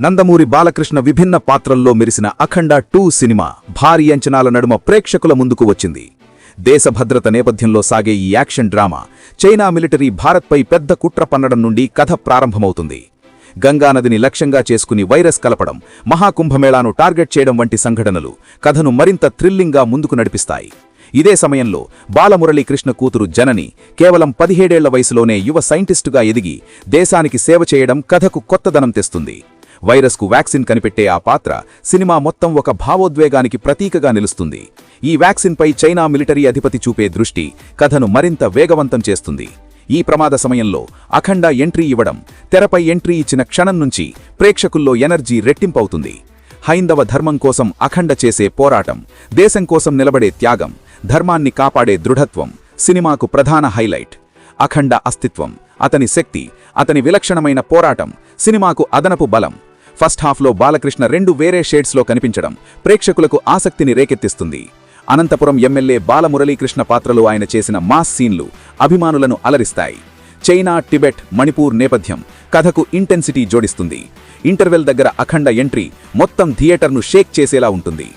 నందమూరి బాలకృష్ణ విభిన్న పాత్రల్లో మెరిసిన అఖండ 2 సినిమా భారీ అంచనాల నడుమ ప్రేక్షకుల ముందుకు వచ్చింది. దేశ భద్రత నేపథ్యంలో సాగే ఈ యాక్షన్ డ్రామా చైనా మిలిటరీ భారత్పై పెద్ద కుట్ర పన్నడం నుండి కథ ప్రారంభమవుతుంది. గంగానదిని లక్ష్యంగా చేసుకుని వైరస్ కలపడం, మహాకుంభమేళాను టార్గెట్ చేయడం వంటి సంఘటనలు కథను మరింత థ్రిల్లింగ్గా ముందుకు నడిపిస్తాయి. ఇదే సమయంలో బాలమురళీకృష్ణ కూతురు జనని కేవలం 17 ఏళ్ల వయసులోనే యువ సైంటిస్టుగా ఎదిగి దేశానికి సేవ చేయడం కథకు కొత్తదనం తెస్తుంది. వైరస్కు వ్యాక్సిన్ కనిపెట్టే ఆ పాత్ర సినిమా మొత్తం ఒక భావోద్వేగానికి ప్రతీకగా నిలుస్తుంది. ఈ వ్యాక్సిన్పై చైనా మిలిటరీ అధిపతి చూపే దృష్టి కథను మరింత వేగవంతం చేస్తుంది. ఈ ప్రమాద సమయంలో అఖండ ఎంట్రీ ఇవ్వడం, తెరపై ఎంట్రీ ఇచ్చిన క్షణం నుంచి ప్రేక్షకుల్లో ఎనర్జీ రెట్టింపవుతుంది. హైందవ ధర్మం కోసం అఖండ చేసే పోరాటం, దేశం కోసం నిలబడే త్యాగం, ధర్మాన్ని కాపాడే దృఢత్వం సినిమాకు ప్రధాన హైలైట్. అఖండ అస్తిత్వం, అతని శక్తి, అతని విలక్షణమైన పోరాటం సినిమాకు అదనపు బలం. ఫస్ట్ హాఫ్లో బాలకృష్ణ 2 వేరే షేడ్స్లో కనిపించడం ప్రేక్షకులకు ఆసక్తిని రేకెత్తిస్తుంది. అనంతపురం ఎమ్మెల్యే బాలమురళీకృష్ణ పాత్రలో ఆయన చేసిన మాస్ సీన్లు అభిమానులను అలరిస్తాయి. చైనా, టిబెట్, మణిపూర్ నేపథ్యం కథకు ఇంటెన్సిటీ జోడిస్తుంది. ఇంటర్వెల్ దగ్గర అఖండ ఎంట్రీ మొత్తం థియేటర్ను షేక్ చేసేలా ఉంటుంది.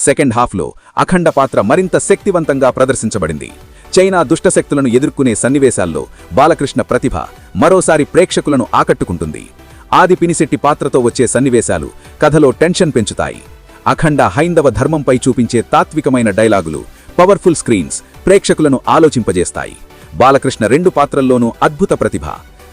సెకండ్ హాఫ్లో అఖండ పాత్ర మరింత శక్తివంతంగా ప్రదర్శించబడింది. చైనా దుష్టశక్తులను ఎదుర్కొనే సన్నివేశాల్లో బాలకృష్ణ ప్రతిభ మరోసారి ప్రేక్షకులను ఆకట్టుకుంటుంది. ఆది పినిశెట్టి పాత్రతో వచ్చే సన్నివేశాలు కథలో టెన్షన్ పెంచుతాయి. అఖండ హైందవ ధర్మంపై చూపించే తాత్వికమైన డైలాగులు, పవర్ఫుల్ స్క్రీన్స్ ప్రేక్షకులను ఆలోచింపజేస్తాయి. బాలకృష్ణ 2 పాత్రల్లోనూ అద్భుత ప్రతిభ.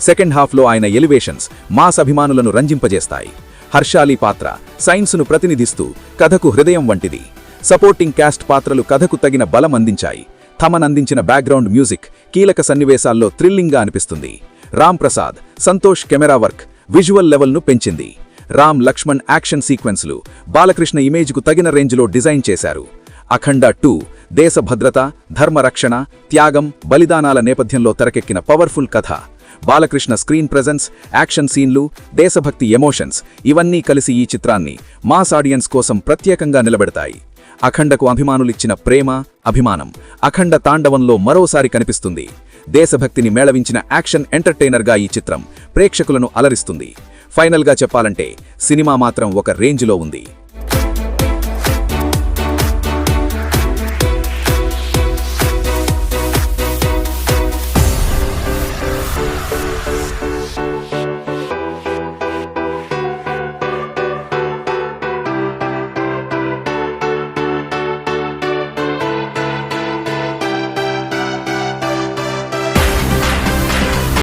సెకండ్ హాఫ్లో ఆయన ఎలివేషన్స్ మాస్ అభిమానులను రంజింపజేస్తాయి. హర్షాలి పాత్ర సైన్సును ప్రతినిధిస్తూ కథకు హృదయం వంటిది. సపోర్టింగ్ క్యాస్ట్ పాత్రలు కథకు తగిన బలం అందించాయి. థమన్ అందించిన బ్యాక్గ్రౌండ్ మ్యూజిక్ కీలక సన్నివేశాల్లో థ్రిల్లింగ్గా అనిపిస్తుంది. Ram Prasad, Santosh camera work visual లెవెల్ను పెంచింది. రామ్ లక్ష్మణ్ యాక్షన్ సీక్వెన్స్లు బాలకృష్ణ ఇమేజ్కు తగిన రేంజ్లో డిజైన్ చేశారు. అఖండ 2 దేశ భద్రత, ధర్మరక్షణ, త్యాగం, బలిదానాల నేపథ్యంలో తెరకెక్కిన పవర్ఫుల్ కథ. బాలకృష్ణ స్క్రీన్ ప్రెజెన్స్, యాక్షన్ సీన్లు, దేశభక్తి ఎమోషన్స్ ఇవన్నీ కలిసి ఈ చిత్రాన్ని మాస్ ఆడియన్స్ కోసం ప్రత్యేకంగా నిలబెడతాయి. అఖండకు అభిమానులిచ్చిన ప్రేమ, అభిమానం అఖండ తాండవంలో మరోసారి కనిపిస్తుంది. దేశభక్తిని మేళవించిన యాక్షన్ ఎంటర్టైనర్గా ఈ చిత్రం ప్రేక్షకులను అలరిస్తుంది. ఫైనల్గా చెప్పాలంటే సినిమా మాత్రం ఒక రేంజ్లో ఉంది.